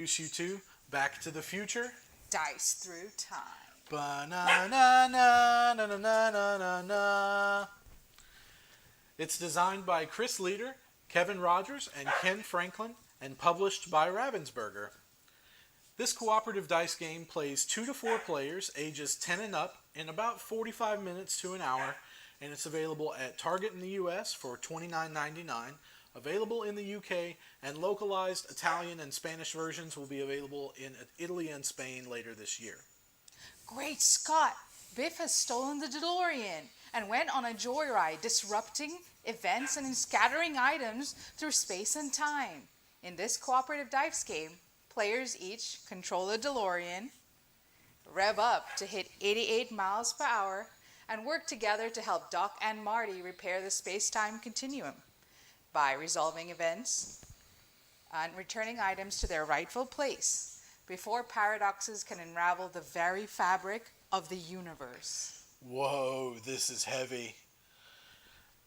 introduce you to Back to the Future. Dice through time. Ba-na-na-na-na-na-na-na-na. It's designed by Chris Leader, Kevin Rogers, and Ken Franklin, and published by Ravensburger. This cooperative dice game plays 2 to 4 players, ages 10 and up, in about 45 minutes to an hour, and it's available at Target in the US for $29.99, available in the UK, and localized Italian and Spanish versions will be available in Italy and Spain later this year. Great Scott! Biff has stolen the DeLorean and went on a joyride, disrupting events and scattering items through space and time. In this cooperative dice game, players each control a DeLorean, rev up to hit 88 miles per hour, and work together to help Doc and Marty repair the space-time continuum by resolving events and returning items to their rightful place before paradoxes can unravel the very fabric of the universe. Whoa, this is heavy.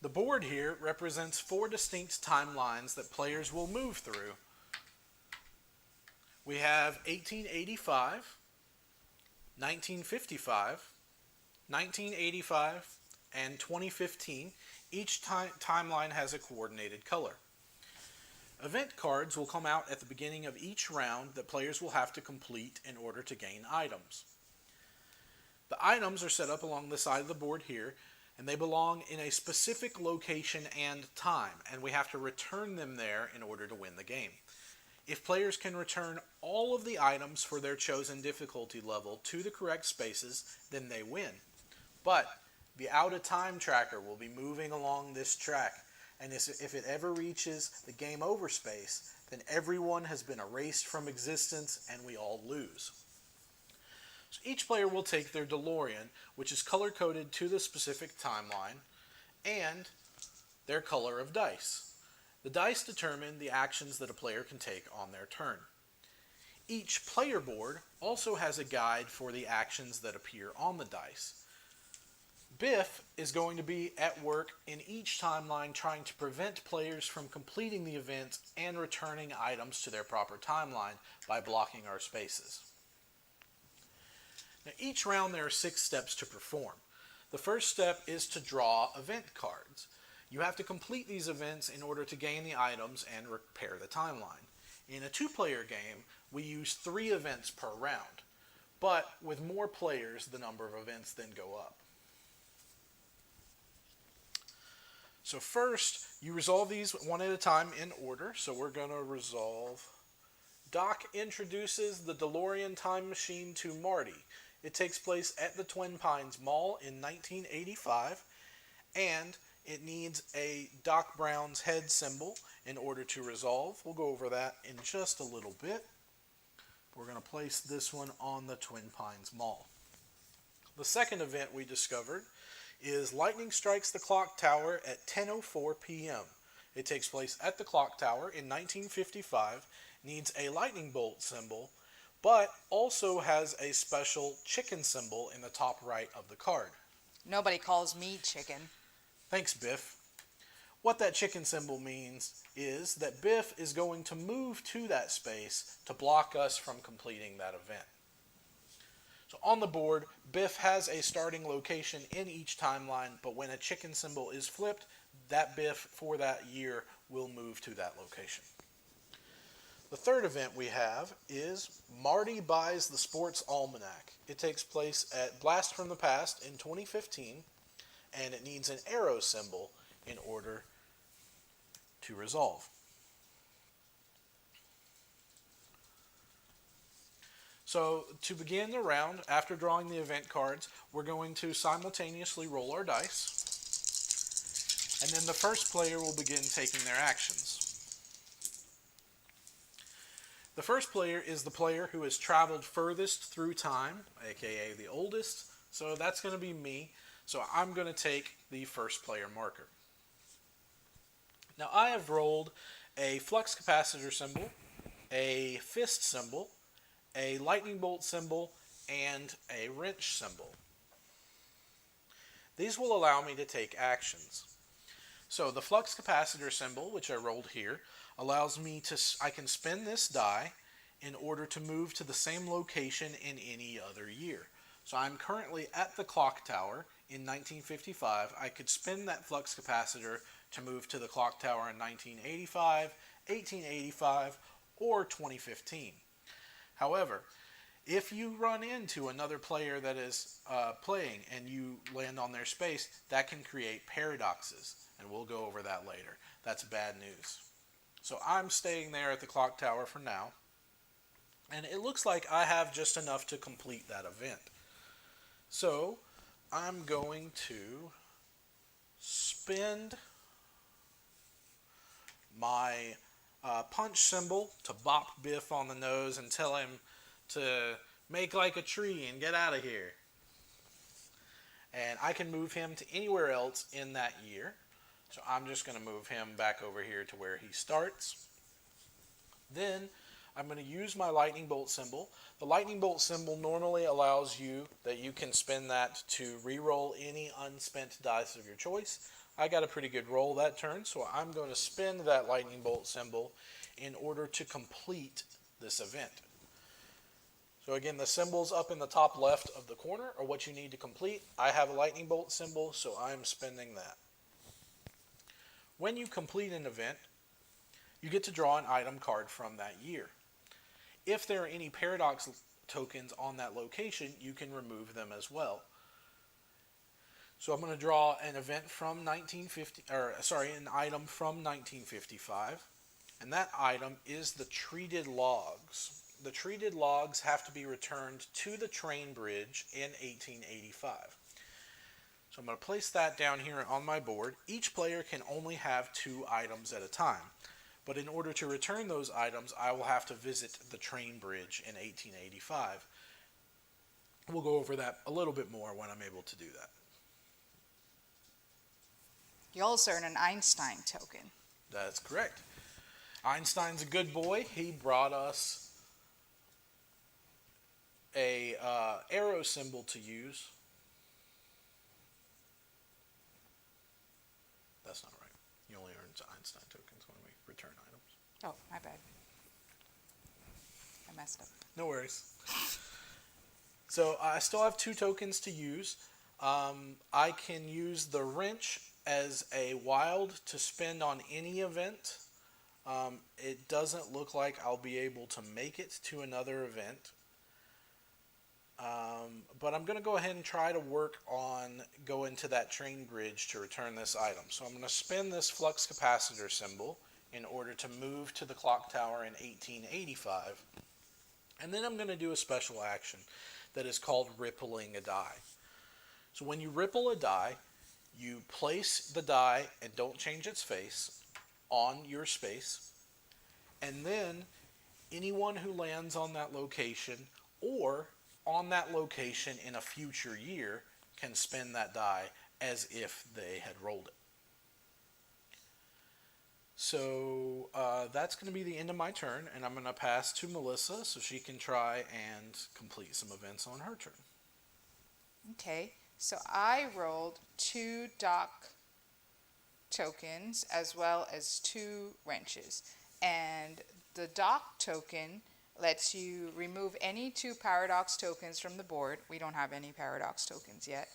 The board here represents 4 distinct timelines that players will move through. We have 1885, 1955, 1985, and 2015. Each timeline has a coordinated color. Event cards will come out at the beginning of each round that players will have to complete in order to gain items. The items are set up along the side of the board here, and they belong in a specific location and time, and we have to return them there in order to win the game. If players can return all of the items for their chosen difficulty level to the correct spaces, then they win. But the out of time tracker will be moving along this track, and if it ever reaches the game over space, then everyone has been erased from existence and we all lose. So each player will take their DeLorean, which is color coded to the specific timeline, and their color of dice. The dice determine the actions that a player can take on their turn. Each player board also has a guide for the actions that appear on the dice. Biff is going to be at work in each timeline trying to prevent players from completing the event and returning items to their proper timeline by blocking our spaces. Now, each round there are 6 steps to perform. The first step is to draw event cards. You have to complete these events in order to gain the items and repair the timeline. In a 2-player game, we use 3 events per round, but with more players, the number of events then go up. So first, you resolve these one at a time in order. So we're going to resolve. Doc introduces the DeLorean time machine to Marty. It takes place at the Twin Pines Mall in 1985, and it needs a Doc Brown's head symbol in order to resolve. We'll go over that in just a little bit. We're going to place this one on the Twin Pines Mall. The second event we discovered is lightning strikes the clock tower at 10:04 p.m. It takes place at the clock tower in 1955, needs a lightning bolt symbol, but also has a special chicken symbol in the top right of the card. Nobody calls me chicken. Thanks, Biff. What that chicken symbol means is that Biff is going to move to that space to block us from completing that event. So on the board, Biff has a starting location in each timeline, but when a chicken symbol is flipped, that Biff for that year will move to that location. The third event we have is Marty Buys the Sports Almanac. It takes place at Blast from the Past in 2015, and it needs an arrow symbol in order to resolve. So to begin the round, after drawing the event cards, we're going to simultaneously roll our dice, and then the first player will begin taking their actions. The first player is the player who has traveled furthest through time, aka the oldest, so that's going to be me. So I'm going to take the first player marker. Now I have rolled a flux capacitor symbol, a fist symbol, a lightning bolt symbol, and a wrench symbol. These will allow me to take actions. So the flux capacitor symbol, which I rolled here, allows me to, I can spin this die, in order to move to the same location in any other year. So I'm currently at the clock tower in 1955. I could spin that flux capacitor to move to the clock tower in 1985, 1885, or 2015. However, if you run into another player that is playing and you land on their space, that can create paradoxes, and we'll go over that later. That's bad news. So I'm staying there at the clock tower for now, and it looks like I have just enough to complete that event. So I'm going to spend my punch symbol to bop Biff on the nose and tell him to make like a tree and get out of here. And I can move him to anywhere else in that year. So I'm just going to move him back over here to where he starts. Then I'm going to use my lightning bolt symbol. The lightning bolt symbol normally allows you that you can spin that to re-roll any unspent dice of your choice. I got a pretty good roll that turn, so I'm going to spin that lightning bolt symbol in order to complete this event. So again, the symbols up in the top left of the corner are what you need to complete. I have a lightning bolt symbol, so I'm spinning that. When you complete an event, you get to draw an item card from that year. If there are any paradox tokens on that location, you can remove them as well. So I'm going to draw an event from an item from 1955, and that item is the treated logs. The treated logs have to be returned to the train bridge in 1885. So I'm going to place that down here on my board. Each player can only have 2 items at a time. But in order to return those items, I will have to visit the train bridge in 1885. We'll go over that a little bit more when I'm able to do that. You also earn an Einstein token. That's correct. Einstein's a good boy. He brought us a arrow symbol to use. That's not right. You only earn Einstein tokens when we return items. Oh, my bad. I messed up. No worries. So I still have 2 tokens to use. I can use the wrench as a wild to spend on any event. It doesn't look like I'll be able to make it to another event. But I'm going to go ahead and try to work on going to that train bridge to return this item. So I'm going to spin this flux capacitor symbol in order to move to the clock tower in 1885. And then I'm going to do a special action that is called rippling a die. So when you ripple a die, you place the die, and don't change its face, on your space. And then anyone who lands on that location or on that location in a future year can spin that die as if they had rolled it. So that's going to be the end of my turn, and I'm going to pass to Melissa so she can try and complete some events on her turn. Okay, so I rolled 2 dock tokens as well as 2 wrenches. And the dock token lets you remove any 2 paradox tokens from the board. We don't have any paradox tokens yet.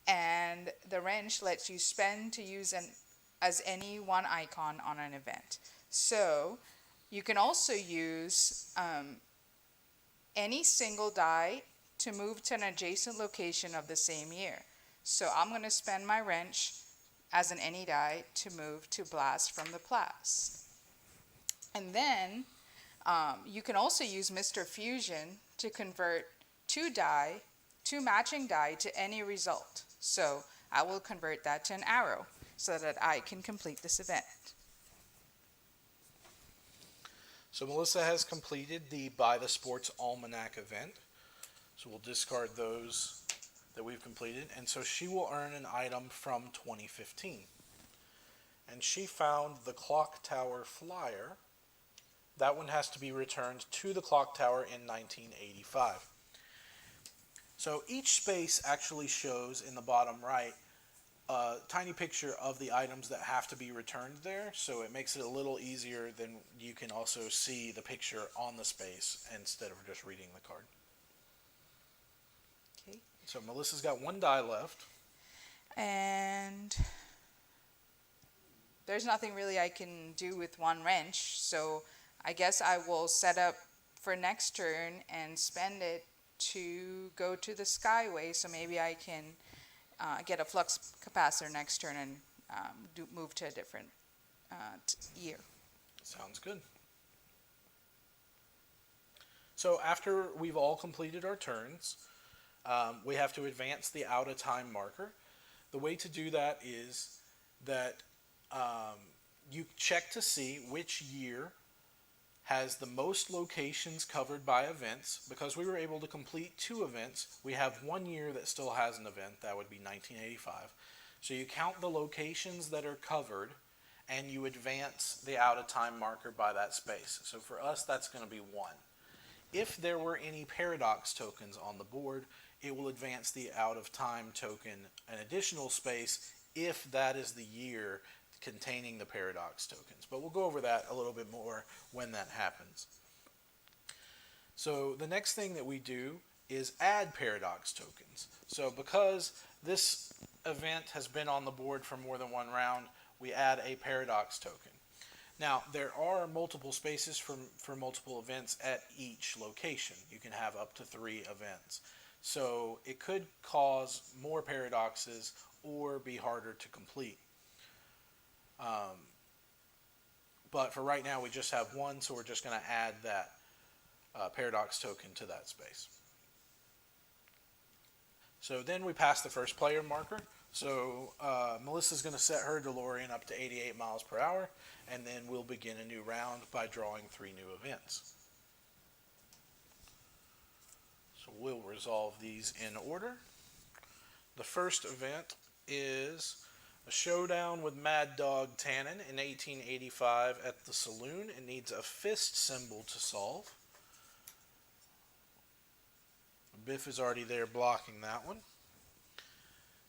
And the wrench lets you spend to use as any 1 icon on an event. So you can also use any single die to move to an adjacent location of the same year. So I'm going to spend my wrench as an any die to move to blast from the blast. And then you can also use Mr. Fusion to convert 2 matching die to any result. So I will convert that to an arrow so that I can complete this event. So Melissa has completed the Buy the Sports Almanac event. So we'll discard those that we've completed. And so she will earn an item from 2015. And she found the Clock Tower Flyer. That one has to be returned to the Clock Tower in 1985. So each space actually shows in the bottom right a tiny picture of the items that have to be returned there, so it makes it a little easier. Then you can also see the picture on the space instead of just reading the card. Okay. So Melissa's got one die left. And there's nothing really I can do with one wrench, so I guess I will set up for next turn and spend it to go to the Skyway, so maybe I can get a flux capacitor next turn and move to a different year. Sounds good. So after we've all completed our turns, we have to advance the out of time marker. The way to do that is that you check to see which year has the most locations covered by events. Because we were able to complete 2 events, we have 1 year that still has an event. That would be 1985. So you count the locations that are covered and you advance the out of time marker by that space. So for us, that's going to be 1. If there were any paradox tokens on the board, it will advance the out of time token an additional space if that is the year containing the paradox tokens. But we'll go over that a little bit more when that happens. So the next thing that we do is add paradox tokens. So because this event has been on the board for more than 1 round, we add a paradox token. Now, there are multiple spaces for multiple events at each location. You can have up to 3 events. So it could cause more paradoxes or be harder to complete. But for right now, we just have 1, so we're just going to add that paradox token to that space. So then we pass the first player marker. So Melissa's going to set her DeLorean up to 88 miles per hour, and then we'll begin a new round by drawing 3 new events. So we'll resolve these in order. The first event is a showdown with Mad Dog Tannen in 1885 at the saloon. It needs a fist symbol to solve. Biff is already there blocking that one.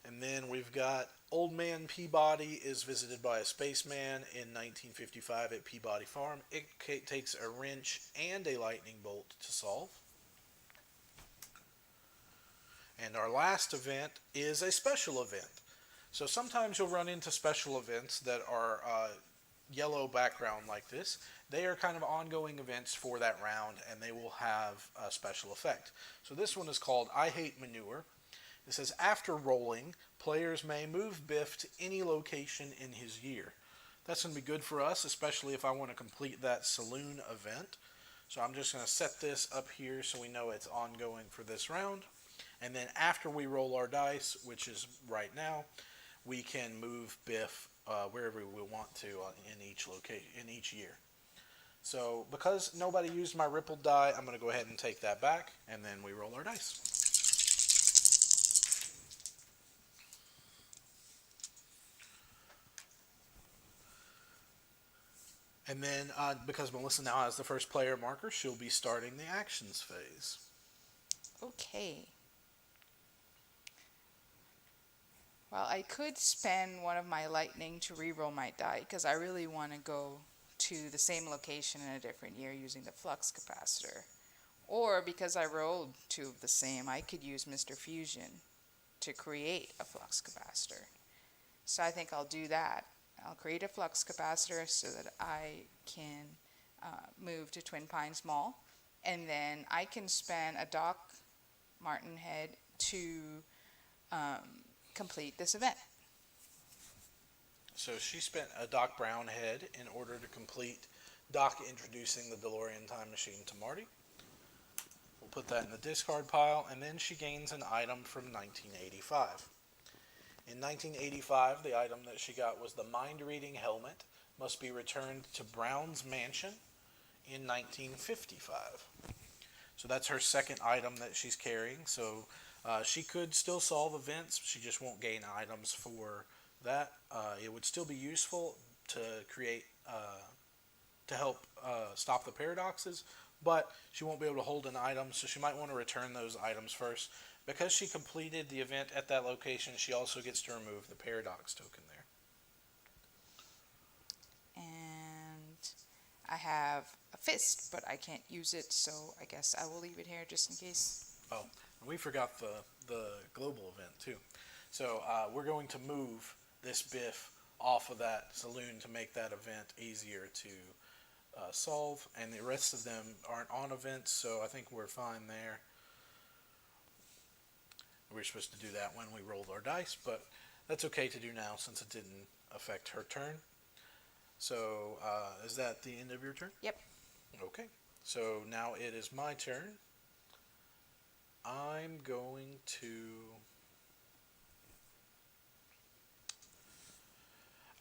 And then we've got Old Man Peabody is visited by a spaceman in 1955 at Peabody Farm. It takes a wrench and a lightning bolt to solve. And our last event is a special event. So sometimes you'll run into special events that are yellow background like this. They are kind of ongoing events for that round, and they will have a special effect. So this one is called I Hate Manure. It says, after rolling, players may move Biff to any location in his year. That's going to be good for us, especially if I want to complete that saloon event. So I'm just going to set this up here so we know it's ongoing for this round. And then after we roll our dice, which is right now, we can move Biff wherever we want to in each location, in each year. So because nobody used my rippled die, I'm going to go ahead and take that back, and then we roll our dice. And then, because Melissa now has the first player marker, she'll be starting the actions phase. Okay. Well, I could spend one of my lightning to re-roll my die, because I really want to go to the same location in a different year using the flux capacitor. Or, because I rolled 2 of the same, I could use Mr. Fusion to create a flux capacitor. So I think I'll do that. I'll create a flux capacitor so that I can move to Twin Pines Mall, and then I can spend a Doc Martin head to complete this event. So she spent a Doc Brown head in order to complete Doc introducing the DeLorean time machine to Marty. We'll put that in the discard pile, and then she gains an item from 1985. In 1985, the item that she got was the mind-reading helmet. Must be returned to Brown's mansion in 1955. So that's her second item that she's carrying. So she could still solve events. She just won't gain items for that. It would still be useful to create, to help stop the paradoxes, but she won't be able to hold an item, so she might want to return those items first. Because she completed the event at that location, she also gets to remove the paradox token there. And I have a fist, but I can't use it, so I guess I will leave it here just in case. Oh, and we forgot the global event too. So we're going to move this Biff off of that saloon to make that event easier to solve, and the rest of them aren't on events, so I think we're fine there. We were supposed to do that when we rolled our dice, but that's okay to do now since it didn't affect her turn. So is that the end of your turn? Yep. Okay. So now it is my turn. I'm going to...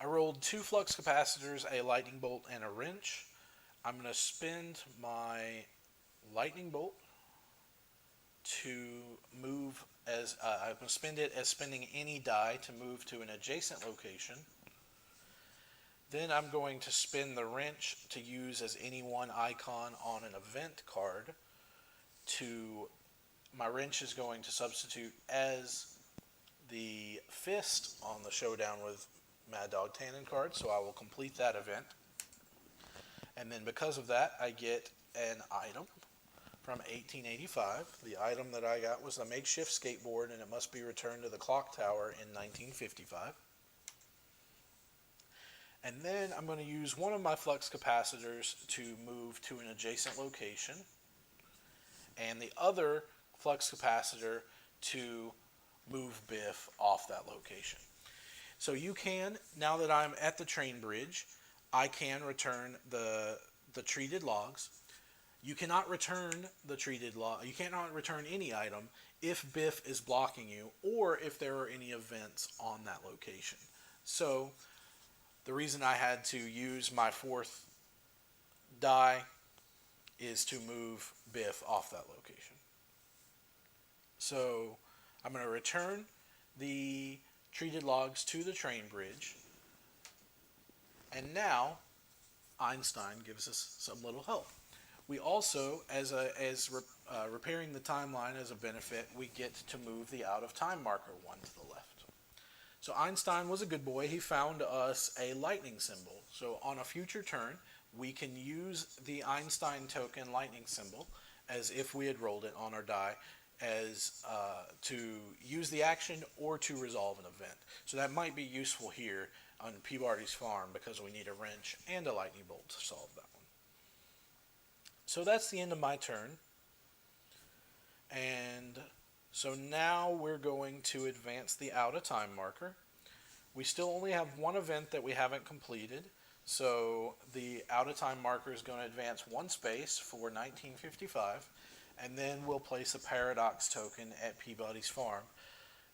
I rolled 2 flux capacitors, a lightning bolt, and a wrench. I'm going to spend my lightning bolt to move as... I'm going to spend it as spending any die to move to an adjacent location. Then I'm going to spin the wrench to use as any one icon on an event card. My wrench is going to substitute as the fist on the Showdown with Mad Dog Tannen card, so I will complete that event. And then because of that, I get an item from 1885. The item that I got was a makeshift skateboard, and it must be returned to the clock tower in 1955. And then I'm going to use one of my flux capacitors to move to an adjacent location, and the other flux capacitor to move Biff off that location. So you can, now that I'm at the train bridge, I can return the treated logs. You cannot return the treated log. You cannot return any item if Biff is blocking you or if there are any events on that location. So the reason I had to use my 4th die is to move Biff off that location. So I'm going to return the treated logs to the train bridge. And now Einstein gives us some little help. We also, as repairing the timeline as a benefit, we get to move the out of time marker 1 to the left. So Einstein was a good boy. He found us a lightning symbol. So on a future turn, we can use the Einstein token lightning symbol as if we had rolled it on our die as to use the action or to resolve an event. So that might be useful here on Peabody's farm because we need a wrench and a lightning bolt to solve that one. So that's the end of my turn. And so now we're going to advance the out of time marker. We still only have one event that we haven't completed. So the out of time marker is going to advance 1 space for 1955. And then we'll place a paradox token at Peabody's farm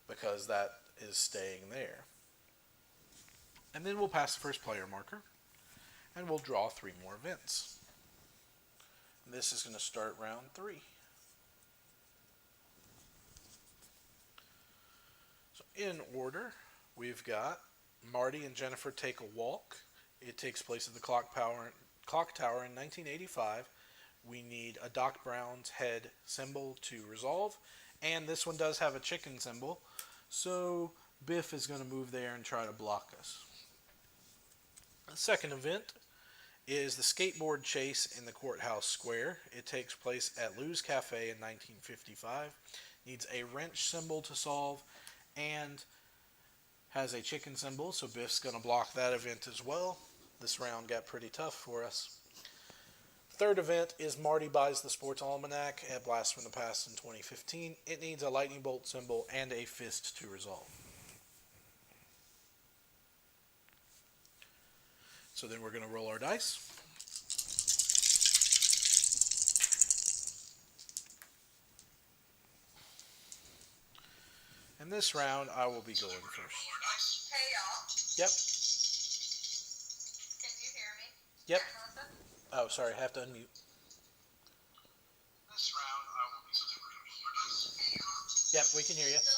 because that is staying there. And then we'll pass the first player marker and we'll draw 3 more events. This is going to start round 3. So in order, we've got Marty and Jennifer take a walk. It takes place at the clock tower in 1985. We need a Doc Brown's head symbol to resolve, and this one does have a chicken symbol, so Biff is going to move there and try to block us. The second event is the skateboard chase in the courthouse square. It takes place at Lou's Cafe in 1955. Needs a wrench symbol to solve and has a chicken symbol, so Biff's going to block that event as well. This round got pretty tough for us. Third event is Marty buys the Sports Almanac at Blast from the Past in 2015. It needs a lightning bolt symbol and a fist to resolve. So then we're going to roll our dice. And this round I will be going first. Hey y'all. Yep. Can you hear me? Yep. Melissa? Oh, sorry, I have to unmute. This round I will be delivering. Yep, we can hear you. So